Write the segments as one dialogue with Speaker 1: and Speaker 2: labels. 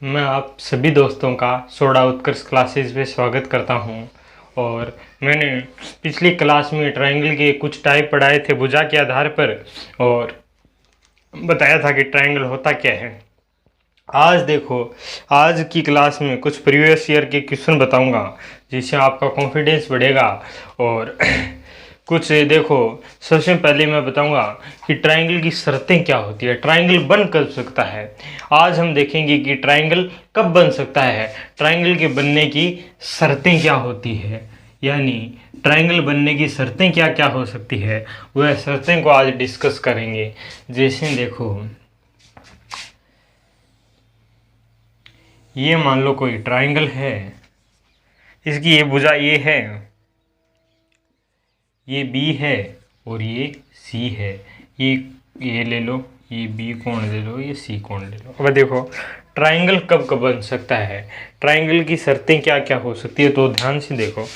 Speaker 1: मैं आप सभी दोस्तों का सोडा उत्कर्ष क्लासेस में स्वागत करता हूं। और मैंने पिछली क्लास में ट्रायंगल के कुछ टाइप पढ़ाए थे भुजा के आधार पर, और बताया था कि ट्रायंगल होता क्या है। आज देखो, आज की क्लास में कुछ प्रीवियस ईयर के क्वेश्चन बताऊंगा जिससे आपका कॉन्फिडेंस बढ़ेगा। और कुछ देखो, सबसे पहले मैं बताऊंगा कि ट्रायंगल की शर्तें क्या होती है, ट्रायंगल बन कब सकता है। आज हम देखेंगे कि ट्रायंगल कब बन सकता है, ट्रायंगल के बनने की शर्तें क्या होती है, यानी ट्रायंगल बनने की शर्तें क्या क्या हो सकती है, वह शर्तें को आज डिस्कस करेंगे। जैसे देखो, ये मान लो कोई ट्रायंगल है, इसकी ये भुजा ए है, ये बी है और ये सी है। ये ले लो, ये बी कोण ले लो, ये सी कोण ले लो। अब देखो ट्रायंगल कब कब बन सकता है, ट्रायंगल की शर्तें क्या क्या हो सकती है। तो ध्यान से देखो,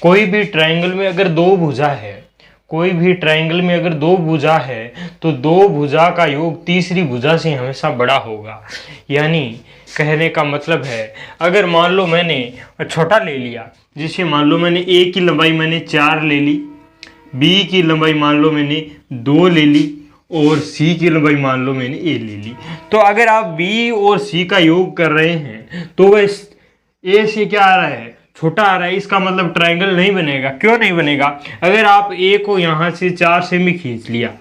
Speaker 1: कोई भी ट्रायंगल में अगर दो भुजा है, कोई भी ट्रायंगल में अगर दो भुजा है तो दो भुजा का योग तीसरी भुजा से हमेशा बड़ा होगा। यानी कहने का मतलब है, अगर मान लो मैंने छोटा ले लिया, जिसे मान लो मैंने ए की लंबाई मैंने 4 ले ली, बी की लंबाई मान लो मैंने 2 ले ली, और सी की लंबाई मान लो मैंने ए ले ली। तो अगर आप बी और सी का योग कर रहे हैं तो वह ए से क्या आ रहा है, छोटा आ रहा है। इसका मतलब ट्रायंगल नहीं बनेगा। क्यों नहीं बनेगा? अगर आप ए को यहाँ से 4 सेमी खींच लिया,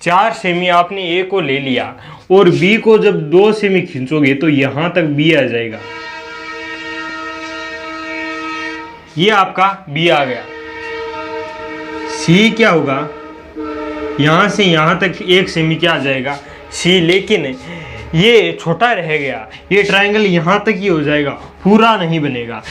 Speaker 1: 4 सेमी आपने ए को ले लिया, और बी को जब 2 सेमी खींचोगे तो यहां तक बी आ जाएगा। ये आपका बी आ गया। सी क्या होगा, यहां से यहां तक 1 सेमी क्या आ जाएगा, सी। लेकिन ये छोटा रह गया, ये ट्रायंगल यहां तक ही हो जाएगा, पूरा नहीं बनेगा।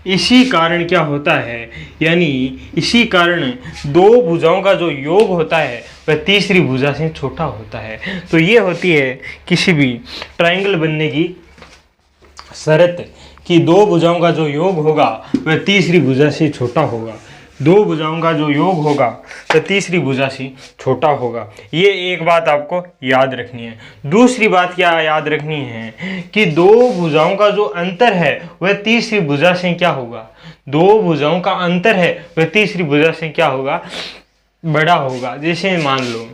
Speaker 1: इसी कारण क्या होता है, यानी इसी कारण दो भुजाओं का जो योग होता है वह तीसरी भुजा से छोटा होता है। तो ये होती है किसी भी ट्रायंगल बनने की शर्त, कि दो भुजाओं का जो योग होगा वह तीसरी भुजा से छोटा होगा। दो भुजाओं का जो योग होगा तो तीसरी भुजा से छोटा होगा। ये एक बात आपको याद रखनी है। दूसरी बात क्या याद रखनी है कि दो भुजाओं का जो अंतर है वह तीसरी भुजा से क्या होगा, दो भुजाओं का अंतर है वह तीसरी भुजा से क्या होगा, बड़ा होगा। जैसे मान लो,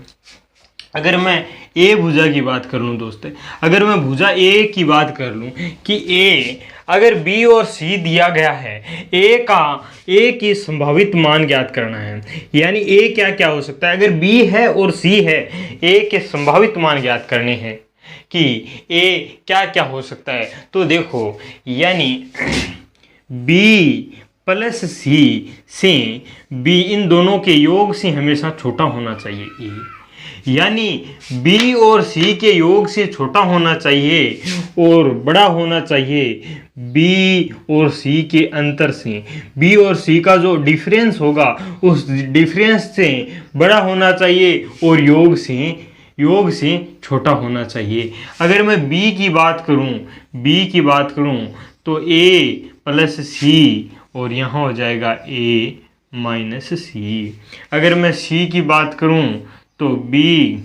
Speaker 1: अगर मैं ए भुजा की बात कर लूँ दोस्त, अगर मैं भुजा ए की बात कर लूँ कि ए, अगर बी और सी दिया गया है, ए की संभावित मान ज्ञात करना है। यानी ए क्या क्या हो सकता है, अगर बी है और सी है, ए के संभावित मान ज्ञात करने हैं कि ए क्या क्या हो सकता है। तो देखो, यानी बी प्लस सी से बी, इन दोनों के योग से हमेशा छोटा होना चाहिए ए। यानी बी और सी के योग से छोटा होना चाहिए और बड़ा होना चाहिए बी और सी के अंतर से। बी और सी का जो डिफरेंस होगा उस डिफरेंस से बड़ा होना चाहिए और योग से छोटा होना चाहिए। अगर मैं बी की बात करूं तो ए प्लस सी, और यहाँ हो जाएगा ए माइनस सी। अगर मैं सी की बात करूं तो बी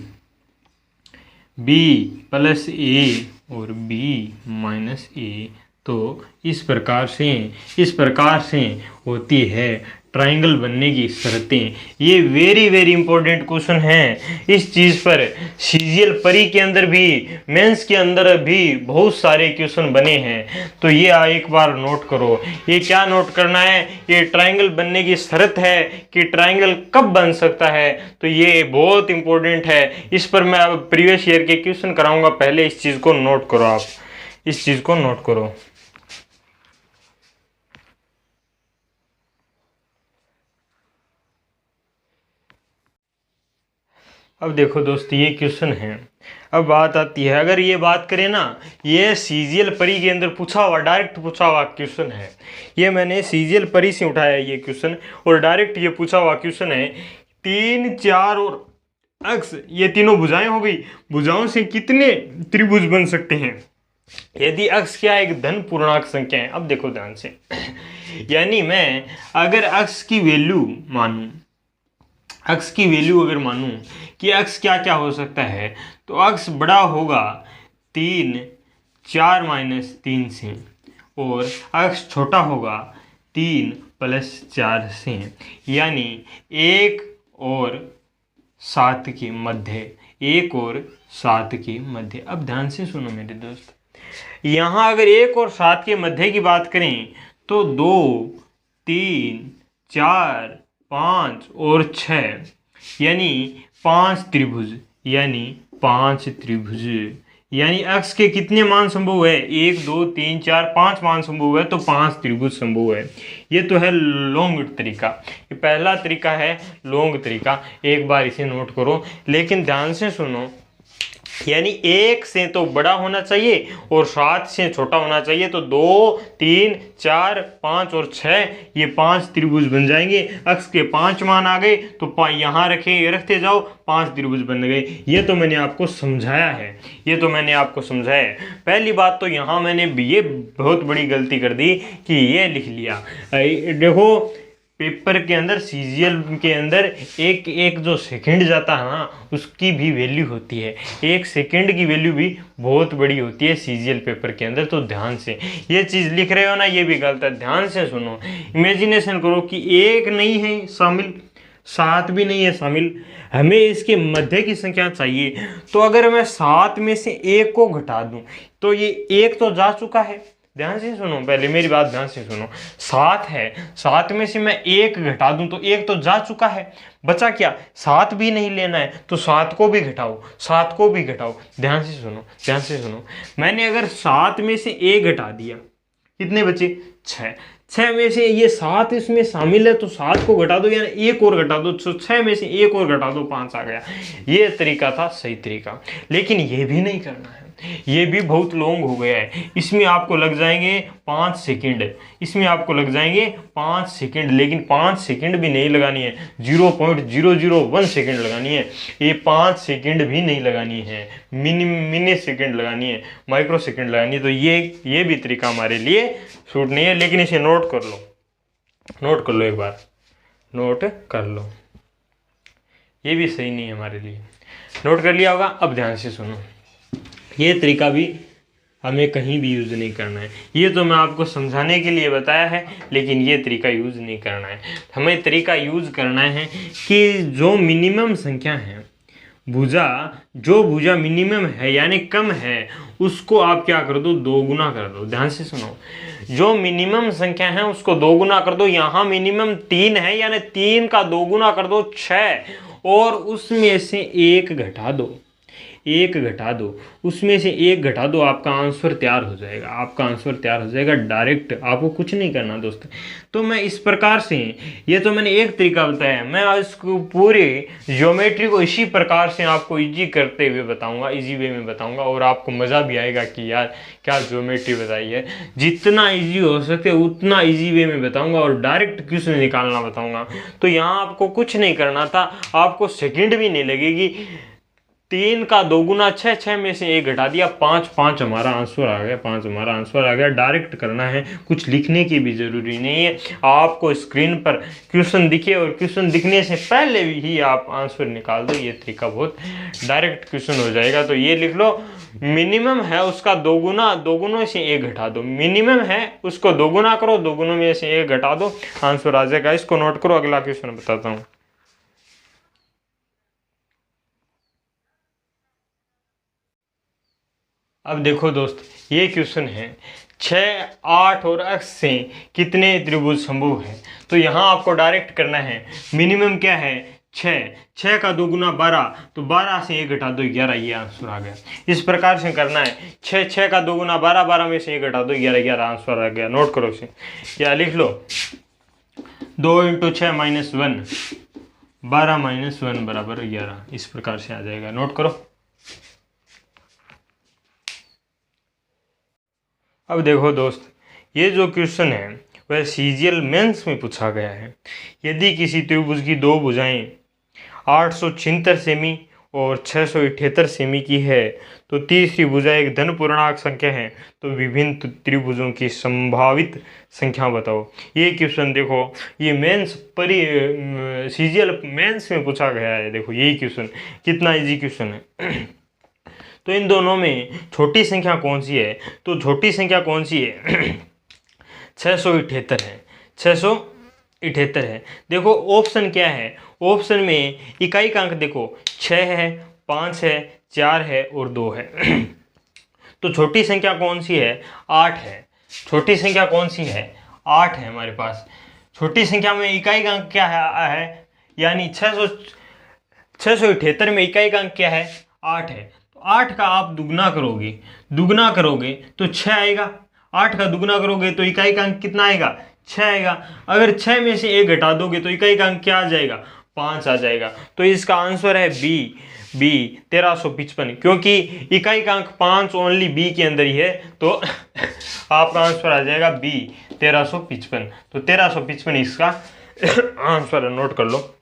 Speaker 1: प्लस ए और बी माइनस ए। तो इस प्रकार से होती है ट्रायंगल बनने की शर्तें। ये वेरी इंपॉर्टेंट क्वेश्चन हैं। इस चीज़ पर सीजीएल परी के अंदर भी, मेंस के अंदर भी बहुत सारे क्वेश्चन बने हैं। तो ये एक बार नोट करो। ये क्या नोट करना है, ये ट्रायंगल बनने की शर्त है कि ट्रायंगल कब बन सकता है। तो ये बहुत इंपॉर्टेंट है। इस पर मैं अब प्रीवियस ईयर के क्वेश्चन कराऊंगा, पहले इस चीज़ को नोट करो। आप इस चीज़ को नोट करो। अब देखो दोस्त, ये क्वेश्चन है। अब बात आती है, अगर ये बात करें ना, ये सीजीएल परी के अंदर पूछा हुआ, डायरेक्ट पूछा हुआ क्वेश्चन है। ये मैंने सीजीएल परी से उठाया ये क्वेश्चन, और डायरेक्ट ये पूछा हुआ क्वेश्चन है। 3, 4 और अक्ष, ये तीनों भुजाएं हो गई। भुजाओं से कितने त्रिभुज बन सकते हैं यदि अक्ष क्या एक धन पूर्णांक संख्या है। अब देखो ध्यान से, यानी मैं अगर अक्ष की वैल्यू अगर मानूं कि अक्ष क्या क्या हो सकता है, तो अक्ष बड़ा होगा 3, 4 माइनस 3 से, और x छोटा होगा 3 प्लस 4 से, यानी 1 और 7 के मध्य, 1 और 7 के मध्य। अब ध्यान से सुनो मेरे दोस्त, यहाँ अगर 1 और 7 के मध्य की बात करें तो 2, 3, 4, 5 और 6, यानी 5 त्रिभुज, यानी x के कितने मान संभव है? 1, 2, 3, 4, 5 मान संभव है, तो 5 त्रिभुज संभव है। ये तो है लॉन्ग तरीका, ये पहला तरीका है लॉन्ग तरीका, एक बार इसे नोट करो। लेकिन ध्यान से सुनो, यानी 1 से तो बड़ा होना चाहिए और 7 से छोटा होना चाहिए, तो 2, 3, 4, 5 और 6, ये 5 त्रिभुज बन जाएंगे। x के 5 मान आ गए तो यहाँ रखते जाओ, 5 त्रिभुज बन गए। ये तो मैंने आपको समझाया है, पहली बात तो यहाँ मैंने ये बहुत बड़ी गलती कर दी कि ये लिख लिया। देखो पेपर के अंदर, सीजीएल के अंदर एक जो सेकंड जाता है ना, उसकी भी वैल्यू होती है, 1 सेकंड की वैल्यू भी बहुत बड़ी होती है सीजीएल पेपर के अंदर। तो ध्यान से ये चीज़ लिख रहे हो ना, ये भी गलत है, ध्यान से सुनो। इमेजिनेशन करो कि 1 नहीं है शामिल, 7 भी नहीं है शामिल, हमें इसके मध्य की संख्या चाहिए। तो अगर मैं 7 में से 1 को घटा दूं तो ये 1 तो जा चुका है। ध्यान से सुनो, पहले मेरी बात ध्यान से सुनो। 7 है, 7 में से मैं 1 घटा दूं तो 1 तो जा चुका है, बचा क्या? 7 भी नहीं लेना है तो 7 को भी घटाओ। ध्यान से सुनो, मैंने अगर 7 में से 1 घटा दिया, कितने बचे? 6 में से ये 7 इसमें शामिल है तो 7 को घटा दो, यानी 1 और घटा दो, तो 6 में से 1 और घटा दो, 5 आ गया। ये तरीका था सही तरीका, लेकिन ये भी नहीं करना है, ये भी बहुत लॉन्ग हो गया है। इसमें आपको लग जाएंगे 5 सेकंड, लेकिन 5 सेकंड भी नहीं लगानी है, 0.001 सेकंड लगानी है। ये 5 सेकंड भी नहीं लगानी है, मिनी सेकंड लगानी है, माइक्रो सेकंड लगानी है। तो ये भी तरीका हमारे लिए सूट नहीं है, लेकिन इसे नोट कर लो एक बार, नोट कर लो, ये भी सही नहीं है हमारे लिए। नोट कर लिया होगा। अब ध्यान से सुनो, ये तरीका भी हमें कहीं भी यूज़ नहीं करना है। ये तो मैं आपको समझाने के लिए बताया है, लेकिन ये तरीका यूज़ नहीं करना है। हमें तरीका यूज़ करना है कि जो मिनिमम संख्या है, जो भुजा मिनिमम है यानी कम है, उसको आप क्या कर दो? 2 गुना कर दो। ध्यान से सुनो, जो मिनिमम संख्या है उसको 2 गुना कर दो। यहाँ मिनिमम 3 है, यानी 3 का 2 गुना कर दो 6, और उसमें से 1 घटा दो, उसमें से 1 घटा दो, आपका आंसर तैयार हो जाएगा, डायरेक्ट, आपको कुछ नहीं करना दोस्त। तो मैं इस प्रकार से, ये तो मैंने एक तरीका बताया, मैं इसको पूरे ज्योमेट्री को इसी प्रकार से आपको इजी करते हुए बताऊंगा, इजी वे में बताऊंगा, और आपको मज़ा भी आएगा कि यार क्या ज्योमेट्री बताई है। जितना इजी हो सके उतना इजी वे में बताऊंगा, और डायरेक्ट क्वेश्चन निकालना बताऊंगा। तो यहाँ आपको कुछ नहीं करना था, आपको सेकेंड भी नहीं लगेगी। 3 का 2 गुना 6, 6 में से 1 घटा दिया, 5 हमारा आंसर आ गया। डायरेक्ट करना है, कुछ लिखने की भी ज़रूरी नहीं है। आपको स्क्रीन पर क्वेश्चन दिखे और क्वेश्चन दिखने से पहले ही आप आंसर निकाल दो। ये तरीका बहुत डायरेक्ट क्वेश्चन हो जाएगा। तो ये लिख लो, मिनिमम है उसका 2 गुना से 1 घटा दो। मिनिमम है उसको 2 गुना करो, 2 गुनों में से 1 घटा दो, आंसर आ जाएगा। इसको नोट करो, अगला क्वेश्चन बताता हूँ। अब देखो दोस्त, ये क्वेश्चन है 6, 8 और x से कितने त्रिभुज संभव है। तो यहाँ आपको डायरेक्ट करना है, मिनिमम क्या है? 6 का 2 गुना 12, तो 12 से 1 घटा दो 11, ये आंसर आ गया। इस प्रकार से करना है, 6 का 2 गुना 12, 12 में से 1 घटा दो 11, आंसर आ गया। नोट करो इसे, या लिख लो 2 × 6 - 1, 12 - 1 बराबर 11, इस प्रकार से आ जाएगा। नोट करो। अब देखो दोस्त, ये जो क्वेश्चन है वह सीजीएल मेंस में पूछा गया है। यदि किसी त्रिभुज की 2 भुजाएं 876 सेमी और 678 सेमी की है, तो तीसरी भुजा एक धन पूर्णांक संख्या है, तो विभिन्न त्रिभुजों की संभावित संख्या बताओ। ये क्वेश्चन देखो, ये सीजीएल मेंस में पूछा गया है। देखो यही क्वेश्चन कितना इजी क्वेश्चन है। तो इन दोनों में छोटी संख्या कौन सी है? तो छोटी संख्या कौन सी है? 678 है, 678 है। देखो ऑप्शन क्या है, ऑप्शन में इकाई का अंक देखो 6 है, 5 है, 4 है और 2 है। तो छोटी संख्या कौन सी है? 8 है। छोटी संख्या कौन सी है? 8 है हमारे पास। छोटी संख्या में इकाई का अंक क्या है? यानी 678 में इकाई का अंक क्या है? 8 है। तो 8 का आप दुगना करोगे तो 6 आएगा। 8 का दुगना करोगे तो इकाई का अंक कितना आएगा? 6 आएगा। अगर 6 में से 1 घटा दोगे तो इकाई का अंक क्या आ जाएगा? 5 आ जाएगा। तो इसका आंसर है बी 1355, क्योंकि इकाई का अंक 5 ओनली बी के अंदर ही है। तो आपका आंसर आ जाएगा बी 1355। तो 1355 इसका आंसर है, नोट कर लो।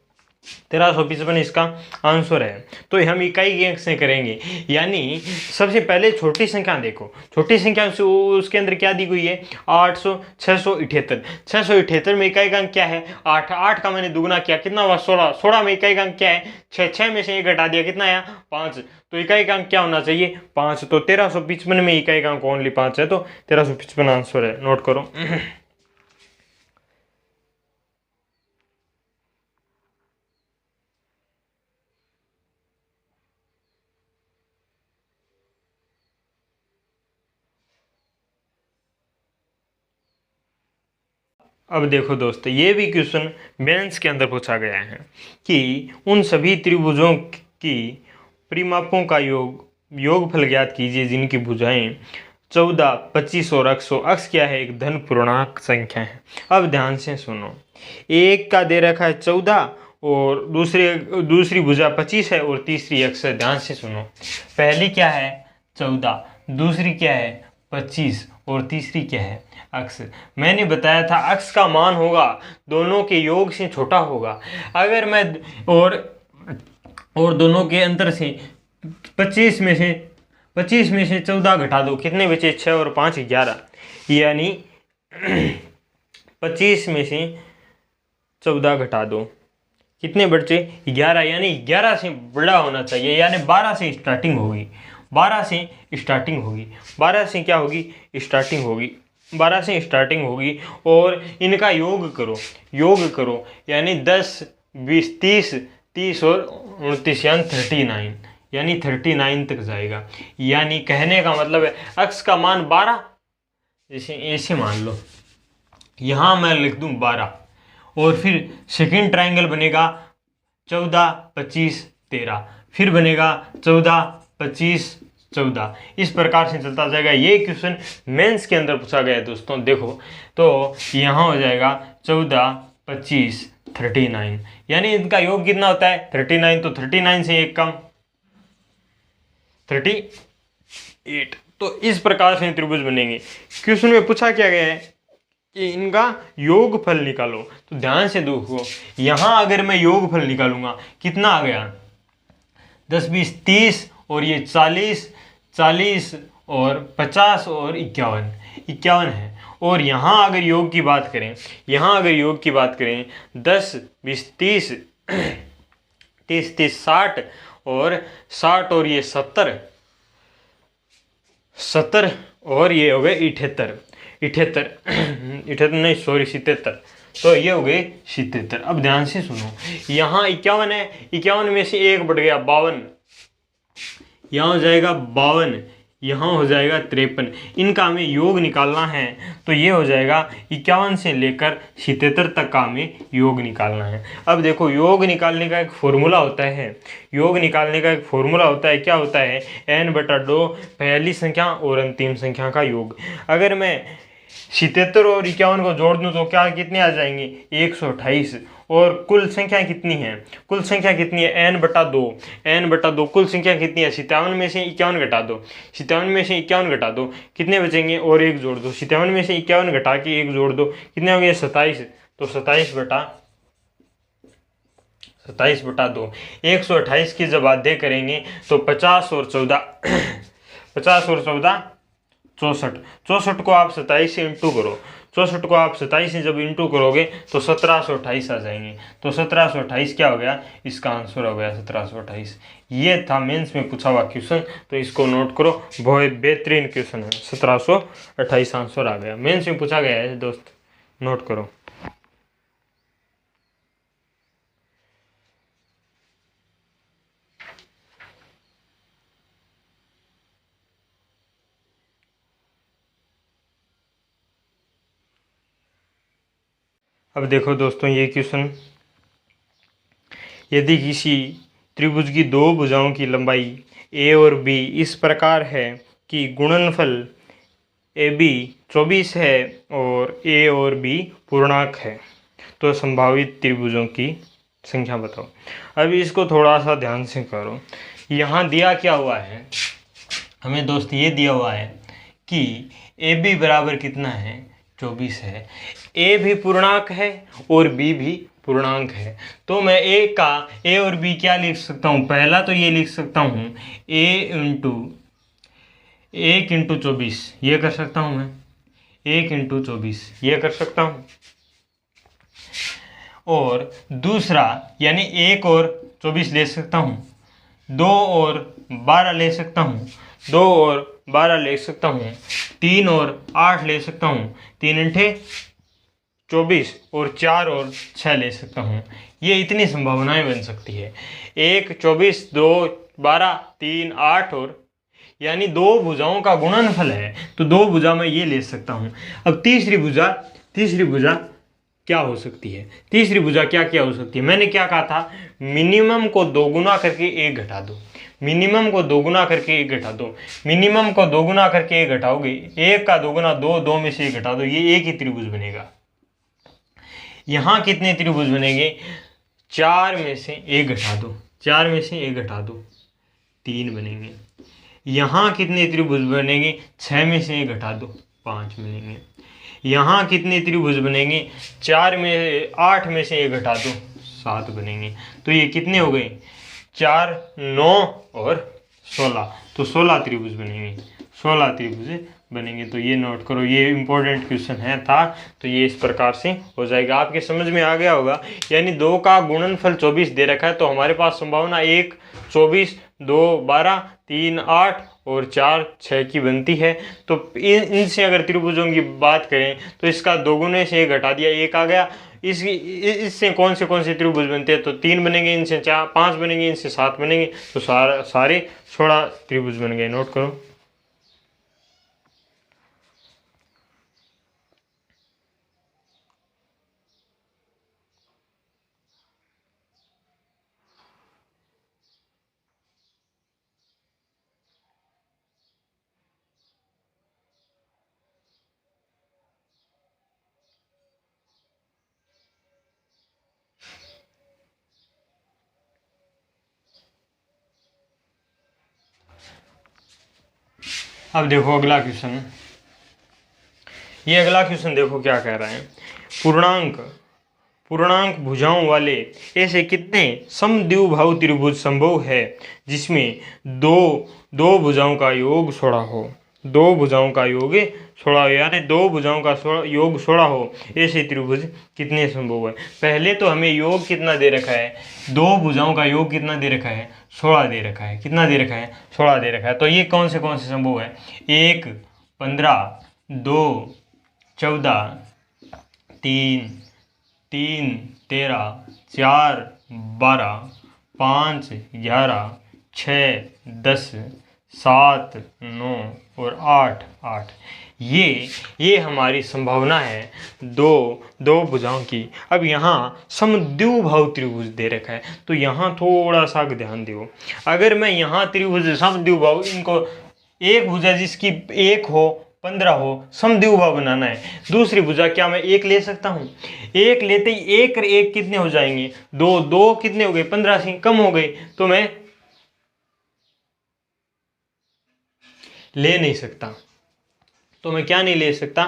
Speaker 1: 1355 इसका आंसर है। तो हम इकाई के अंक से करेंगे, यानी सबसे पहले छोटी संख्या देखो। छोटी संख्या से उसके अंदर क्या दी हुई है? 678 में इकाई का अंक क्या है? 8। 8 का मैंने दुगना किया, कितना हुआ? 16। 16 में इकाई का अंक क्या है? 6। 6 में से 1 घटा दिया, कितना आया? 5। तो इकाई का अंक क्या होना चाहिए? 5। तो 1355 में इकाई का अंक ओनली 5 है, तो 1355 आंसर है, नोट करो। अब देखो दोस्तों, ये भी क्वेश्चन मेंस के अंदर पूछा गया है कि उन सभी त्रिभुजों की परिमापों का योगफल ज्ञात कीजिए जिनकी भुजाएं 14, 25 और अक्ष हो। अक्ष क्या है? एक धन पूर्णांक संख्या है। अब ध्यान से सुनो, एक का दे रखा है 14 और दूसरी भुजा 25 है और तीसरी अक्ष है। ध्यान से सुनो, पहली क्या है? 14, दूसरी क्या है? 25 और तीसरी क्या है? अक्ष। मैंने बताया था अक्ष का मान होगा दोनों के योग से छोटा होगा। अगर मैं और दोनों के अंतर से 25 में से 14 घटा दो, कितने बचे? 6 और 5 11, यानी 25 में से 14 घटा दो, कितने बचे? 11, यानी 11 से बड़ा होना चाहिए, यानी 12 से स्टार्टिंग होगी। 12 से स्टार्टिंग होगी। 12 से क्या होगी? स्टार्टिंग होगी। 12 से स्टार्टिंग होगी और इनका योग करो, यानी 10, 20, 30 और 29, यानी 39, यानी 39 तक जाएगा। यानी कहने का मतलब है अक्ष का मान 12, जैसे ऐसे मान लो, यहाँ मैं लिख दूं 12, और फिर सेकेंड ट्रायंगल बनेगा 14, 25, 13, फिर बनेगा 14, 25, 14, इस प्रकार से चलता जाएगा। ये क्वेश्चन मेंस के अंदर पूछा गया है दोस्तों। देखो तो यहाँ हो जाएगा 14, 25, 39, यानी इनका योग कितना होता है? 39। तो 39 से एक कम 38। तो इस प्रकार से त्रिभुज बनेंगे। क्वेश्चन में पूछा क्या गया है कि इनका योगफल निकालो। तो ध्यान से देखो, यहाँ अगर मैं योगफल निकालूंगा कितना आ गया? 10, 20, 30 और ये 40 और 50 और 51 है। और यहाँ अगर योग की बात करें, 10, 20, 30, 60 और ये 70 और ये हो गए 78 नहीं, सॉरी 77। तो ये हो गए 77। अब ध्यान से सुनो, यहाँ 51 है, 51 में से 1 बढ़ गया 52, यहाँ हो जाएगा 52, यहाँ हो जाएगा 53। इनका हमें योग निकालना है। तो ये हो जाएगा 51 से लेकर 77 तक का हमें योग निकालना है। अब देखो, योग निकालने का एक फॉर्मूला होता है। क्या होता है? n/2 पहली संख्या और अंतिम संख्या का योग। अगर मैं 77 और 51 को जोड़ दूं तो क्या कितने आ जाएंगे? 128। और कुल संख्या कितनी है? n/2 कुल संख्या कितनी है? 57 में से 51 घटा दो, कितने बचेंगे? और 1 जोड़ दो, 57 में से 51 घटा के 1 जोड़ दो, कितने हो गए? 27। तो 27/2 128 की जब आधे करेंगे तो 50 और 14 64 को आप 27 से इंटू करो, 64 को आप 27 से जब इंटू करोगे तो 1728 आ जाएंगे। तो 1728 क्या हो गया, इसका आंसर हो गया 1728। ये था मेंस में पूछा हुआ क्वेश्चन, तो इसको नोट करो, बहुत बेहतरीन क्वेश्चन है। 1728 आंसर आ गया, मेंस में पूछा गया है दोस्त, नोट करो। अब देखो दोस्तों ये क्वेश्चन, यदि किसी त्रिभुज की दो भुजाओं की लंबाई ए और बी इस प्रकार है कि गुणनफल ए बी 24 है और ए और बी पूर्णांक है, तो संभावित त्रिभुजों की संख्या बताओ। अब इसको थोड़ा सा ध्यान से करो। यहाँ दिया क्या हुआ है हमें दोस्त, ये दिया हुआ है कि ए बी बराबर कितना है, 24 है। ए भी पूर्णांक है और बी भी पूर्णांक है। तो मैं ए और बी क्या लिख सकता हूँ, पहला तो ये लिख सकता हूँ ए इंटू 1 × 24, ये कर सकता हूँ मैं, 1 × 24 ये कर सकता हूँ। और दूसरा यानी 1 और 24 ले सकता हूँ, 2 और 12 ले सकता हूँ, 2 और 12 ले सकता हूँ, 3 और 8 ले सकता हूँ, 3 × 24 और 4 और 6 ले सकता हूँ। ये इतनी संभावनाएं बन सकती है। 1 24 2 12 3 8 और यानी दो भुजाओं का गुणनफल है, तो दो भुजा मैं ये ले सकता हूँ। अब तीसरी भुजा क्या हो सकती है, तीसरी भुजा क्या क्या हो सकती है। मैंने क्या कहा था, मिनिमम को दोगुना करके एक घटा दो, मिनिमम को दोगुना करके एक घटा दो, मिनिमम को दोगुना करके एक घटाओगे, एक का दोगुना दो, दो में से एक घटा दो, ये एक ही त्रिभुज बनेगा। यहाँ कितने त्रिभुज बनेंगे, 4 में से एक घटा दो, 4 में से एक घटा दो, 3 बनेंगे। यहाँ कितने त्रिभुज बनेंगे, 6 में से एक घटा दो, 5 बनेंगे। यहाँ कितने त्रिभुज बनेंगे, 8 में से एक घटा दो, 7 बनेंगे। तो ये कितने हो गए, 4 9 और 16, तो 16 त्रिभुज बनेंगे, 16 त्रिभुज बनेंगे। तो ये नोट करो, ये इंपॉर्टेंट क्वेश्चन है था, तो ये इस प्रकार से हो जाएगा। आपके समझ में आ गया होगा। यानी 2 का गुणनफल 24 दे रखा है, तो हमारे पास संभावना 1 24 2 12 3 8 और 4 6 की बनती है। तो इनसे अगर त्रिभुजों की बात करें तो इसका दोगुने से 1 घटा दिया, 1 आ गया। इससे कौन से त्रिभुज बनते हैं, तो 3 बनेंगे, इनसे 4 5 बनेंगे, इनसे 7 बनेंगे, तो सारे 16 त्रिभुज बन गए। नोट करो। अब देखो अगला क्वेश्चन, ये अगला क्वेश्चन देखो क्या कह रहा है। पूर्णांक भुजाओं वाले ऐसे कितने समद्विबाहु त्रिभुज संभव है जिसमें दो भुजाओं का योग 16 हो, दो भुजाओं का योग 16 हो, यानी दो भुजाओं का योग 16 हो, ऐसे त्रिभुज कितने संभव है। पहले तो हमें योग कितना दे रखा है, दो भुजाओं का योग कितना दे रखा है, 16 दे रखा है। कितना दे रखा है, 16 दे रखा है। तो ये कौन से संभव है, 1 15 2 14 3 13 4 12 5 11 6 10 7 9 और 8 ये हमारी संभावना है दो भुजाओं की। अब यहाँ समद्विबाहु त्रिभुज दे रखा है, तो यहाँ थोड़ा सा ध्यान दो। अगर मैं यहाँ त्रिभुज समद्विबाहु, इनको एक भुजा जिसकी 1 हो 15 हो, समद्विबाहु बनाना है। दूसरी भुजा क्या मैं 1 ले सकता हूँ, 1 लेते ही 1 और 1 कितने हो जाएंगे, 2 2 कितने हो गए, 15 से कम हो गए, तो मैं ले नहीं सकता। तो मैं क्या नहीं ले सकता,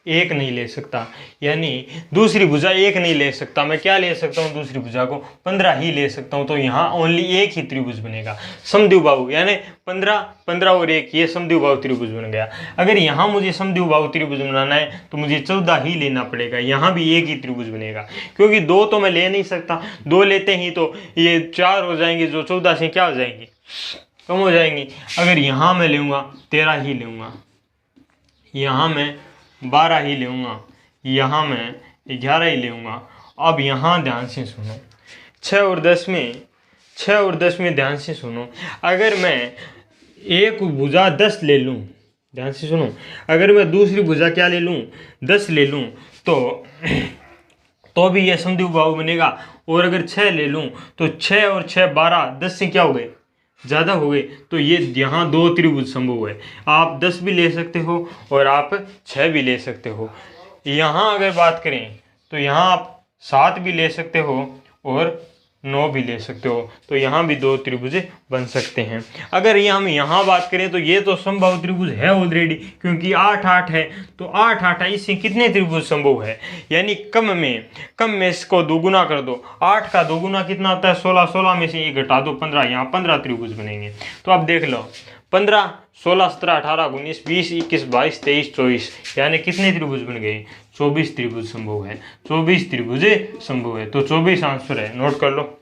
Speaker 1: एक नहीं ले सकता, यानी दूसरी भुजा एक नहीं ले सकता। मैं क्या ले सकता हूँ दूसरी भुजा को? 15 ही ले सकता हूँ। तो यहाँ ओनली एक ही त्रिभुज बनेगा, समद्विबाहु, यानी 15 15 और 1, ये समद्विबाहु त्रिभुज बन गया। अगर यहाँ मुझे समद्विबाहु त्रिभुज बनाना है तो मुझे 14 ही लेना पड़ेगा, यहाँ भी एक ही त्रिभुज बनेगा, क्योंकि 2 तो मैं ले नहीं सकता। 2 लेते ही तो ये 4 हो जाएंगे, जो 14 से क्या हो जाएंगे, कम हो जाएंगी। अगर यहाँ मैं लूँगा 13 ही लूँगा, यहाँ मैं 12 ही लूँगा, यहाँ मैं 11 ही लूँगा। अब यहाँ ध्यान से सुनो, 6 और 10 में ध्यान से सुनो। अगर मैं एक भुजा 10 ले लूँ, ध्यान से सुनो, अगर मैं दूसरी भुजा क्या ले लूँ, 10 ले लूँ, तो भी यह समद्विबाहु बनेगा। और अगर 6 ले लूँ तो 6 और 6 12, 10 से क्या हो गए, ज़्यादा हो गए। तो ये यहाँ 2 त्रिभुज संभव है। आप 10 भी ले सकते हो और आप 6 भी ले सकते हो। यहाँ अगर बात करें तो यहाँ आप 7 भी ले सकते हो और 9 भी ले सकते हो। तो यहाँ भी 2 त्रिभुज बन सकते हैं। अगर ये हम यहाँ बात करें तो ये तो समबाहु त्रिभुज है ऑलरेडी, क्योंकि 8 8 है। तो 8 8 है, इससे कितने त्रिभुज संभव है, यानी कम में इसको दोगुना कर दो। 8 का दोगुना कितना होता है, 16, 16 में से ये घटा दो 15, यहाँ 15 त्रिभुज बनेंगे। तो आप देख लो, 15 16 17 18 19 20 21 22 23 24, यानी कितने त्रिभुज बन गए, 24 त्रिभुज संभव है। 24 त्रिभुज संभव है। तो 24 आंसर है, नोट कर लो।